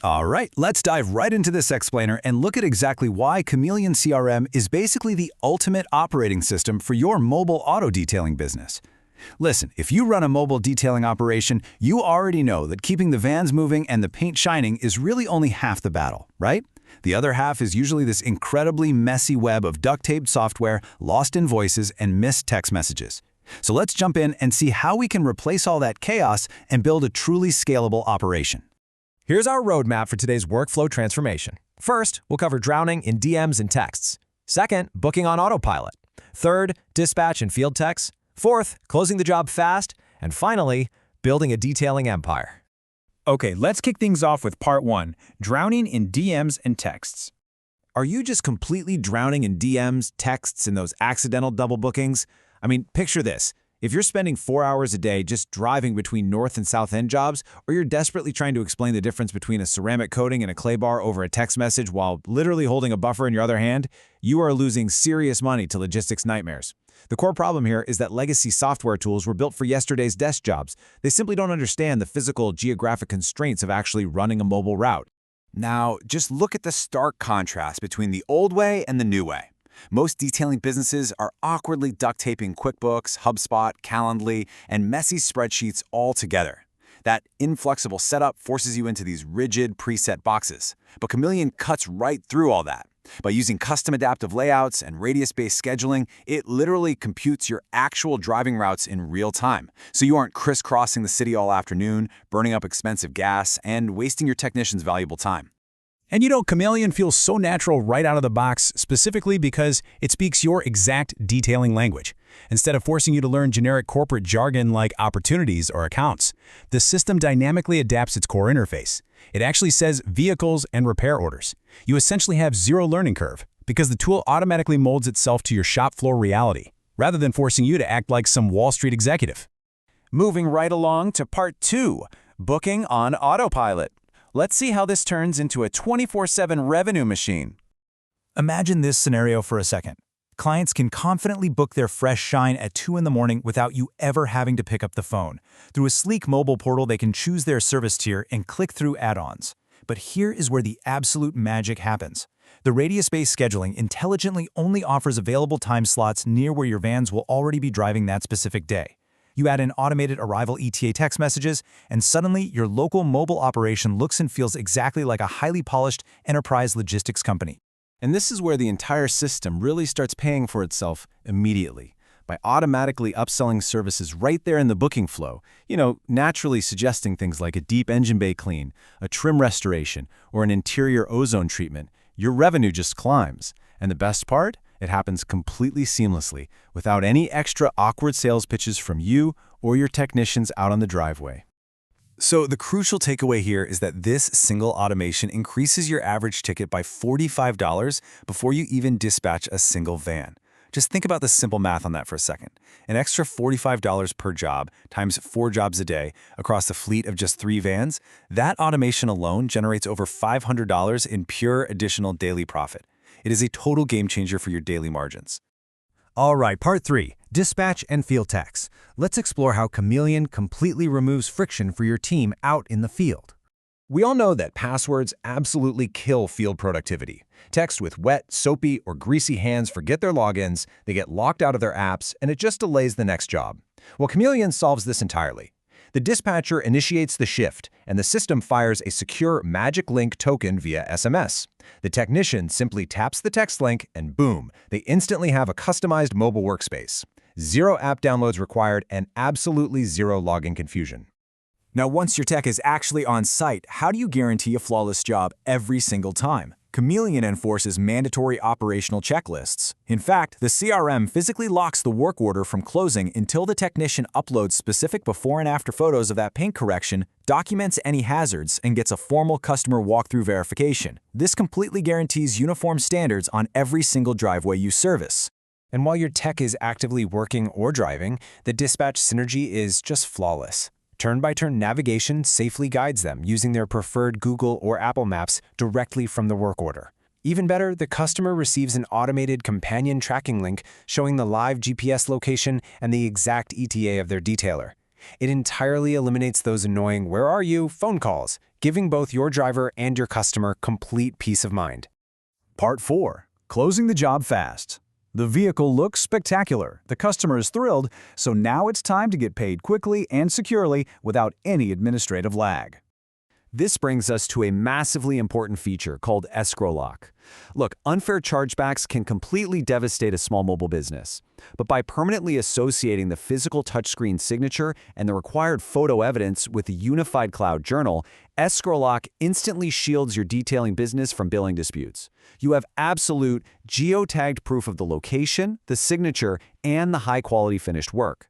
All right, let's dive right into this explainer and look at exactly why Chameleon-CRM is basically the ultimate operating system for your mobile auto detailing business. Listen, if you run a mobile detailing operation, you already know that keeping the vans moving and the paint shining is really only half the battle, right? The other half is usually this incredibly messy web of duct-taped software, lost invoices, and missed text messages. So let's jump in and see how we can replace all that chaos and build a truly scalable operation. Here's our roadmap for today's workflow transformation. First, we'll cover drowning in DMs and texts. Second, booking on autopilot. Third, dispatch and field techs. Fourth, closing the job fast. And finally, building a detailing empire. Okay, let's kick things off with part 1, drowning in DMs and texts. Are you just completely drowning in DMs, texts, and those accidental double bookings? I mean, picture this. If you're spending 4 hours a day just driving between North and South End jobs, or you're desperately trying to explain the difference between a ceramic coating and a clay bar over a text message while literally holding a buffer in your other hand, you are losing serious money to logistics nightmares. The core problem here is that legacy software tools were built for yesterday's desk jobs. They simply don't understand the physical, geographic constraints of actually running a mobile route. Now, just look at the stark contrast between the old way and the new way. Most detailing businesses are awkwardly duct-taping QuickBooks, HubSpot, Calendly, and messy spreadsheets all together. That inflexible setup forces you into these rigid, preset boxes. But Chameleon cuts right through all that. By using custom adaptive layouts and radius-based scheduling, it literally computes your actual driving routes in real time, so you aren't crisscrossing the city all afternoon, burning up expensive gas, and wasting your technicians' valuable time. And you know, Chameleon feels so natural right out of the box, specifically because it speaks your exact detailing language. Instead of forcing you to learn generic corporate jargon like opportunities or accounts, the system dynamically adapts its core interface. It actually says vehicles and repair orders. You essentially have zero learning curve because the tool automatically molds itself to your shop floor reality, rather than forcing you to act like some Wall Street executive. Moving right along to part 2, booking on autopilot. Let's see how this turns into a 24/7 revenue machine. Imagine this scenario for a second. Clients can confidently book their fresh shine at 2 in the morning without you ever having to pick up the phone. Through a sleek mobile portal, they can choose their service tier and click through add-ons. But here is where the absolute magic happens. The radius-based scheduling intelligently only offers available time slots near where your vans will already be driving that specific day. You add in automated arrival ETA text messages, and suddenly your local mobile operation looks and feels exactly like a highly polished enterprise logistics company. And this is where the entire system really starts paying for itself immediately. By automatically upselling services right there in the booking flow, naturally suggesting things like a deep engine bay clean, a trim restoration, or an interior ozone treatment, your revenue just climbs. And the best part? It happens completely seamlessly, without any extra awkward sales pitches from you or your technicians out on the driveway. So the crucial takeaway here is that this single automation increases your average ticket by $45 before you even dispatch a single van. Just think about the simple math on that for a second. An extra $45 per job times 4 jobs a day across a fleet of just 3 vans, that automation alone generates over $500 in pure additional daily profit. It is a total game changer for your daily margins. All right, part 3, dispatch and field techs. Let's explore how Chameleon completely removes friction for your team out in the field. We all know that passwords absolutely kill field productivity. Techs with wet, soapy, or greasy hands forget their logins, they get locked out of their apps, and it just delays the next job. Well, Chameleon solves this entirely. The dispatcher initiates the shift, and the system fires a secure magic link token via SMS. The technician simply taps the text link, and boom, they instantly have a customized mobile workspace. 0 app downloads required and absolutely 0 login confusion. Now, once your tech is actually on site, how do you guarantee a flawless job every single time? Chameleon enforces mandatory operational checklists. In fact, the CRM physically locks the work order from closing until the technician uploads specific before and after photos of that paint correction, documents any hazards, and gets a formal customer walkthrough verification. This completely guarantees uniform standards on every single driveway you service. And while your tech is actively working or driving, the dispatch synergy is just flawless. Turn-by-turn navigation safely guides them using their preferred Google or Apple Maps directly from the work order. Even better, the customer receives an automated companion tracking link showing the live GPS location and the exact ETA of their detailer. It entirely eliminates those annoying "where are you?" phone calls, giving both your driver and your customer complete peace of mind. Part 4. Closing the job fast. The vehicle looks spectacular, the customer is thrilled, so now it's time to get paid quickly and securely without any administrative lag. This brings us to a massively important feature called escrow lock. Look, unfair chargebacks can completely devastate a small mobile business. But by permanently associating the physical touchscreen signature and the required photo evidence with a unified cloud journal, escrow lock instantly shields your detailing business from billing disputes. You have absolute, geotagged proof of the location, the signature, and the high-quality finished work.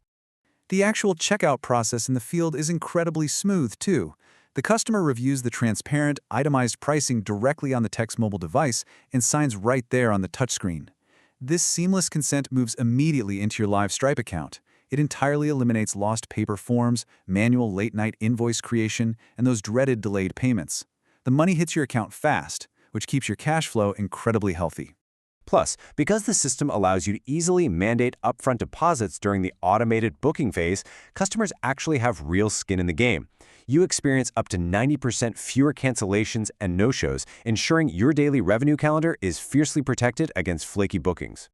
The actual checkout process in the field is incredibly smooth, too. The customer reviews the transparent, itemized pricing directly on the tech's mobile device and signs right there on the touchscreen. This seamless consent moves immediately into your live Stripe account. It entirely eliminates lost paper forms, manual late-night invoice creation, and those dreaded delayed payments. The money hits your account fast, which keeps your cash flow incredibly healthy. Plus, because the system allows you to easily mandate upfront deposits during the automated booking phase, customers actually have real skin in the game. You experience up to 90% fewer cancellations and no-shows, ensuring your daily revenue calendar is fiercely protected against flaky bookings.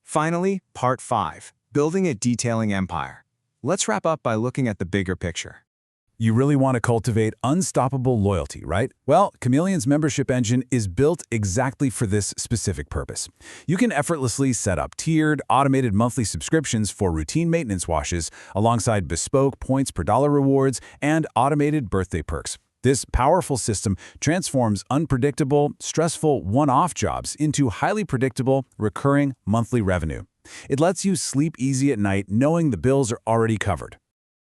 Finally, Part 5. Building a detailing empire. Let's wrap up by looking at the bigger picture. You really want to cultivate unstoppable loyalty, right? Well, Chameleon's membership engine is built exactly for this specific purpose. You can effortlessly set up tiered, automated monthly subscriptions for routine maintenance washes, alongside bespoke points per dollar rewards and automated birthday perks. This powerful system transforms unpredictable, stressful one-off jobs into highly predictable, recurring monthly revenue. It lets you sleep easy at night knowing the bills are already covered.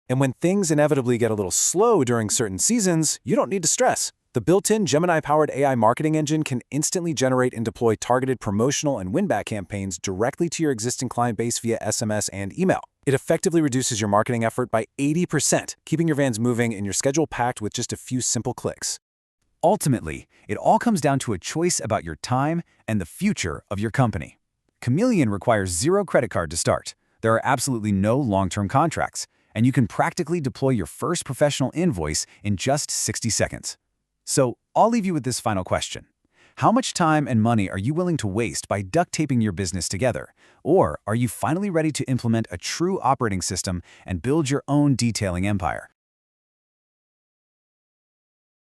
And when things inevitably get a little slow during certain seasons, you don't need to stress. The built-in Gemini-powered AI marketing engine can instantly generate and deploy targeted promotional and win-back campaigns directly to your existing client base via SMS and email. It effectively reduces your marketing effort by 80%, keeping your vans moving and your schedule packed with just a few simple clicks. Ultimately, it all comes down to a choice about your time and the future of your company. Chameleon requires zero credit card to start. There are absolutely no long-term contracts, and you can practically deploy your first professional invoice in just 60 seconds. So, I'll leave you with this final question. How much time and money are you willing to waste by duct taping your business together? Or are you finally ready to implement a true operating system and build your own detailing empire,